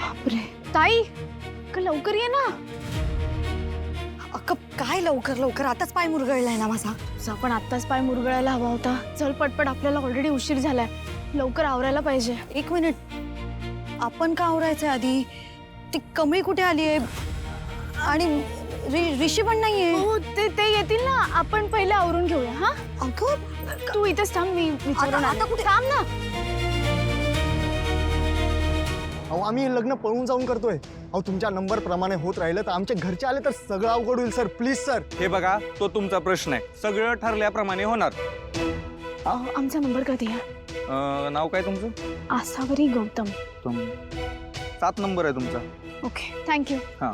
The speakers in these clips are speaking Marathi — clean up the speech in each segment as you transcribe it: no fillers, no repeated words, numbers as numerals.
बापरे ताई लवकर ये ना. अक्का काय लवकर लवकर, आताच पाय मुरगळलाय ना माझा. तुझा पण आत्ताच पाय मुरगळायला हवा होता. चल पटपट, आपल्याला ऑलरेडी उशीर झालाय. लवकर आवरायला पाहिजे. एक मिनिट, आपण का आवरायचंय आधी? ती कमळी कुठे आली आहे? आणि ऋषी पण नाहीये. हो ते येतील ना, आपण पहिले आवरून घेऊया. हा अगं तू इथेच थांब, मी विचारून आता कुठे थांब ना. अहो आम्ही हे लग्न पळून जाऊन करतोय. अहो तुमच्या नंबर प्रमाणे होत राहिलं तर आमचे घरचे आले तर सगळं अवघड होईल सर. Please sir. हे बघा, तो तुमचा प्रश्न आहे. सगळं ठरल्याप्रमाणे होणार. आमचा नंबर कधी आहे? नाव काय तुमचं? आसावरी गौतम. 7 नंबर आहे तुमचा. Okay thank you. हा.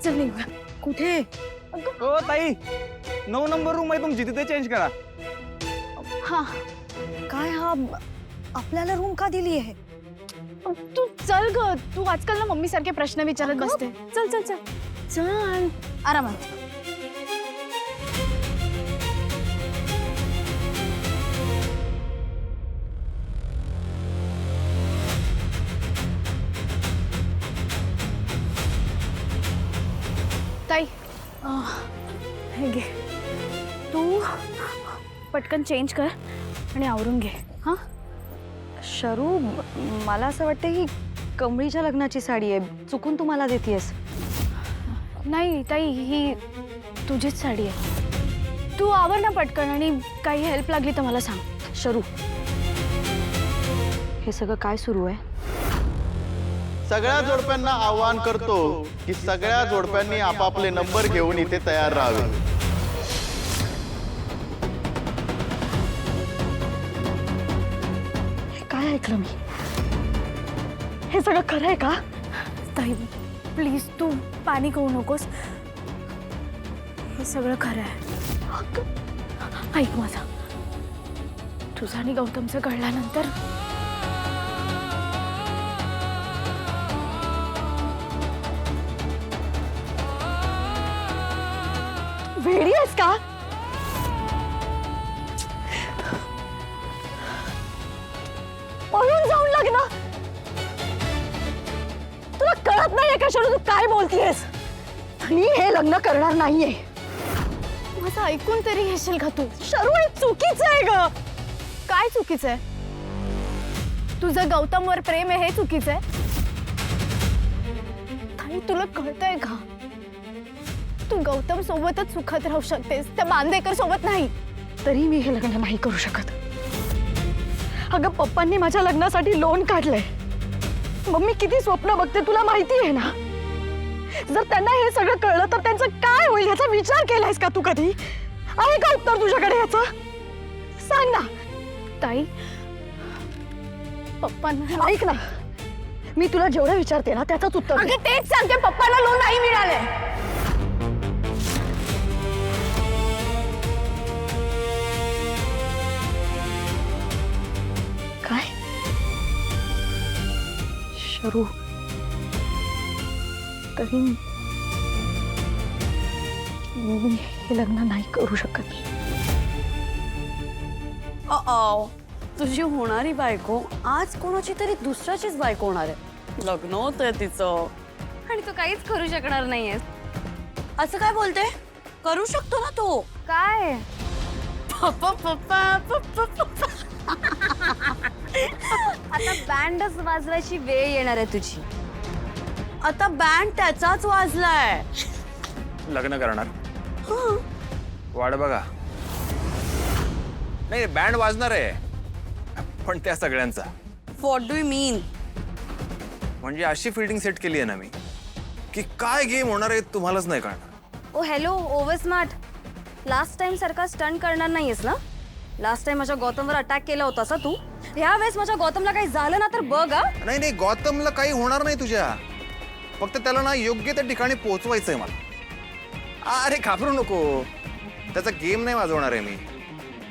चल निघूया. कुठे? हो ताई, 9 नंबर रूम आहे तुमची, तिथे चेंज करा. हा काय हा आपल्याला रूम का दिली आहे? तू चल ग. तू आजकाल ना मम्मी सारखे प्रश्न विचारत बसते. चल चल चल चल आरामात. ताई हे घे, तू पटकन चेंज कर आणि आवरून घे. हा शरू, मला असं वाटतं ही कमळीच्या लग्नाची साडी आहे. चुकून तू मला देतेस. नाही ताई, ही तुझीच साडी आहे. तू आवर ना पटकन, आणि काही हेल्प लागली तर मला सांग. शरू, हे सगळं काय सुरू आहे? सगळ्या जोडप्यांना आवाहन करतो की सगळ्या जोडप्यांनी आपापले नंबर घेऊन इथे तयार राहावे. काय ऐकलं मी? हे सगळं खरं आहे का? ताई प्लीज तू पॅनिक होऊ नकोस. हे सगळं खरं आहे. ऐक माझा, तुझं आणि गौतमचं कळल्यानंतर वेडी आहेस का? पळून जाऊन लग्न? तुला कळत नाहीये का शरू, तू काय बोलतीयस? मी हे लग्न करणार नाहीये. माझं ऐकून तरी घेशील का तू? शरू, हे चुकीचं आहे ग. काय चुकीचं आहे? तुझं गौतमवर प्रेम आहे हे चुकीचं आहे? ताई तुला कळतंय का? तू गौतम सोबतच सुखात राहू शकतेस, त्या बांदेकर सोबत नाही. तरी मी हे लग्न नाही करू शकत. अगं पप्पांनी माझ्या लग्नासाठी लोन काढलंय. मग मी किती स्वप्न बघते तुला माहिती आहे ना. जर त्यांना हे सगळं कळलं तर त्यांचं काय होईल याचा विचार केलायस का तू कधी? आहे का उत्तर तुझ्याकडे याचं? सांग ना. ताई पप्पांना ऐक ना, मी तुला जेवढं विचारते ना त्याचंच उत्तर दे. अगं तेच सांगते, पप्पाला लोन नाही मिळालंय. काय? शरू, तरी मी हे लग्न नाही करू शकत. तुझी होणारी बायको आज कोणाची तरी दुसऱ्याचीच बायको होणार आहे. लग्न होतंय तिचं आणि तू काहीच करू शकणार नाहीयेस. असं काय बोलते? करू शकतो ना तू. काय पप्पा पप्पा पप्पा पप्पा. आता बँडच वाजवायची वेळ येणार आहे तुझी. आता बँड त्याचाच वाजलाय. लग्न करणार? वाट बघा. नाही, बँड वाजणार आहे, पण त्या सगळ्यांचा. व्हॉट डू यू मीन? म्हणजे अशी फिल्डिंग सेट केली आहे ना मी, की काय गेम होणार आहे तुम्हालाच नाही कळणार. Oh hello, over smart. Last time सारखा स्टंट करणार नाहीयेस ना? लास्ट टाइम माझ्या गौतमवर अटॅक केला होतास तू. ह्या वेळेस माझ्या गौतमला काही झालं ना तर बघ. नाही नाही, गौतमला काही होणार नाही तुझ्या. फक्त त्याला ना योग्य त्या ठिकाणी पोहोचवायचंय मला. अरे घाबरू नको, त्याचा गेम नाही वाजवणार आहे मी.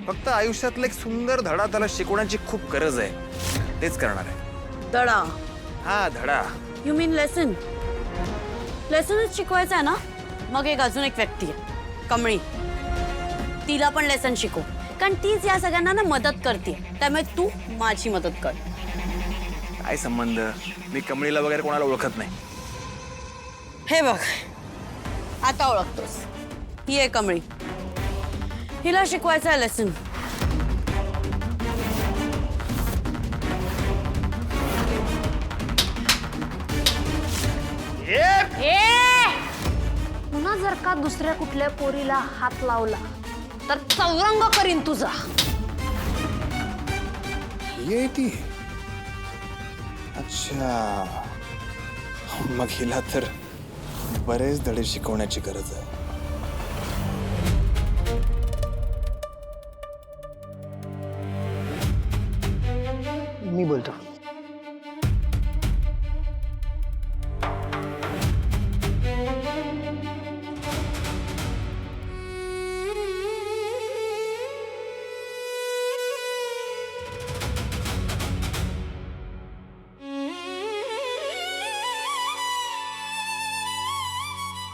फक्त आयुष्यातला एक सुंदर धडा त्याला शिकवण्याची खूप गरज आहे, तेच करणार आहे. धडा? हा धडा. You mean lesson? लेसनच शिकवायचं आहे ना? मग अजून एक व्यक्ती आहे, कमळी. तिला पण लेसन शिकव, कारण तीच या सगळ्यांना ना मदत करते. त्यामुळे तू माझी मदत कर. काय संबंध? मी कमळीला वगैरे कोणाला ओळखत नाही. हे बघ, आता ओळखतोस. ही आहे कमळी. हिला शिकवायचं आहे लेसन. पुन्हा जर का दुसऱ्या कुठल्या पोरीला हात लावला तर चौरंग करीन तुझा. ये ती. अच्छा, मग हिला तर बरेच धडे शिकवण्याची गरज आहे. मी बोलतो.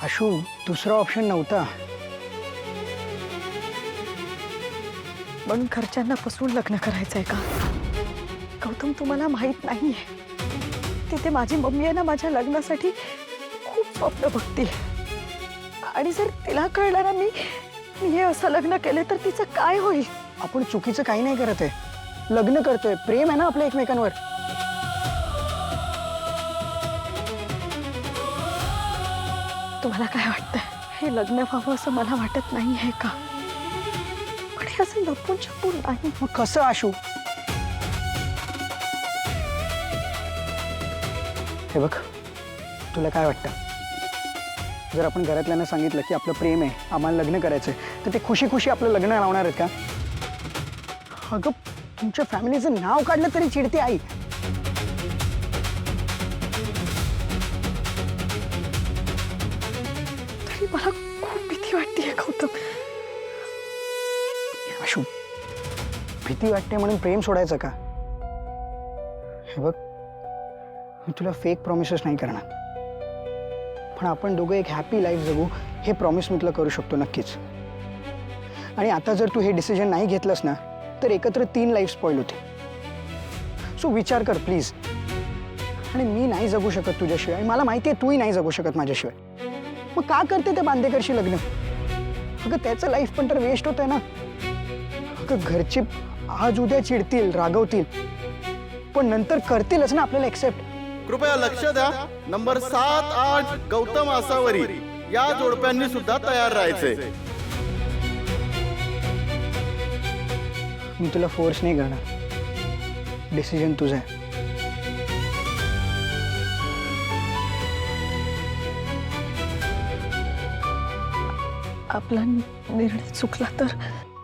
आशू, दुसरा ऑप्शन नव्हता. पण घरच्यांना फसवून लग्न करायचंय का? गौतम, तुम्हाला माहित नाहीये, तिथे माझी मम्मी आहे ना, माझ्या लग्नासाठी खूप स्वप्न बघते. आणि जर तिला कळलं ना मी हे असं लग्न केलं तर तिचं काय होईल? आपण चुकीचं काही नाही करत आहे. लग्न करतोय, प्रेम आहे ना आपल्या एकमेकांवर. तुम्हाला काय वाटतं, हे लग्न व्हावं असं मला वाटत नाही आहे का? पण हे असं लपून छपून नाही. मग कसं आशू? हे बघ, तुला काय वाटतं, जर आपण घरातल्यांना सांगितलं की आपलं प्रेम आहे, आम्हाला लग्न करायचंय, तर ते खुशी खुशी आपलं लग्न लावणार आहेत का? अगं, तुमच्या फॅमिलीचं नाव काढलं तरी चिडते आई. तरी मला खूप भीती वाटतेय गौतम. आशू, भीती वाटते म्हणून प्रेम सोडायचं का? हे बघ, मी तुला फेक प्रॉमिसेस नाही करणार, पण आपण दोघं एक हॅपी लाईफ जगू हे प्रॉमिस मी तुला करू शकतो नक्कीच. आणि आता जर तू हे डिसिजन नाही घेतलंस ना, तर एकत्र 3 लाईफ स्पॉइल होते. सो विचार कर प्लीज. आणि मी नाही जगू शकत तुझ्याशिवाय, मला माहिती आहे तूही नाही जगू शकत माझ्याशिवाय. मग का करते ते बांदेकरशी लग्न? अगं, त्याचं लाईफ पण तर वेस्ट होत आहे ना. अगं, घरचे आज उद्या चिडतील, रागवतील, पण नंतर करतीलच ना आपल्याला एक्सेप्ट. कृपया लक्ष द्या. नंबर 7, 8 गौतम आसावरी या जोडप्यांनी सुद्धा तयार राहायचे. मी तुला फोर्स नाही करणार, डिसिजन तुझा आहे. आपला निर्णय चुकला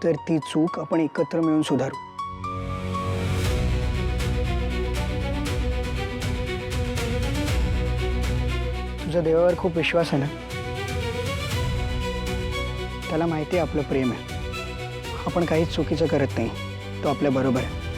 तर ती चूक आपण एकत्र मिळून सुधारू. तुझा देवावर खूप विश्वास आहे ना? त्याला माहिती आहे आपलं प्रेम आहे. आपण काहीच चुकीचं करत नाही, तो आपल्या बरोबर आहे.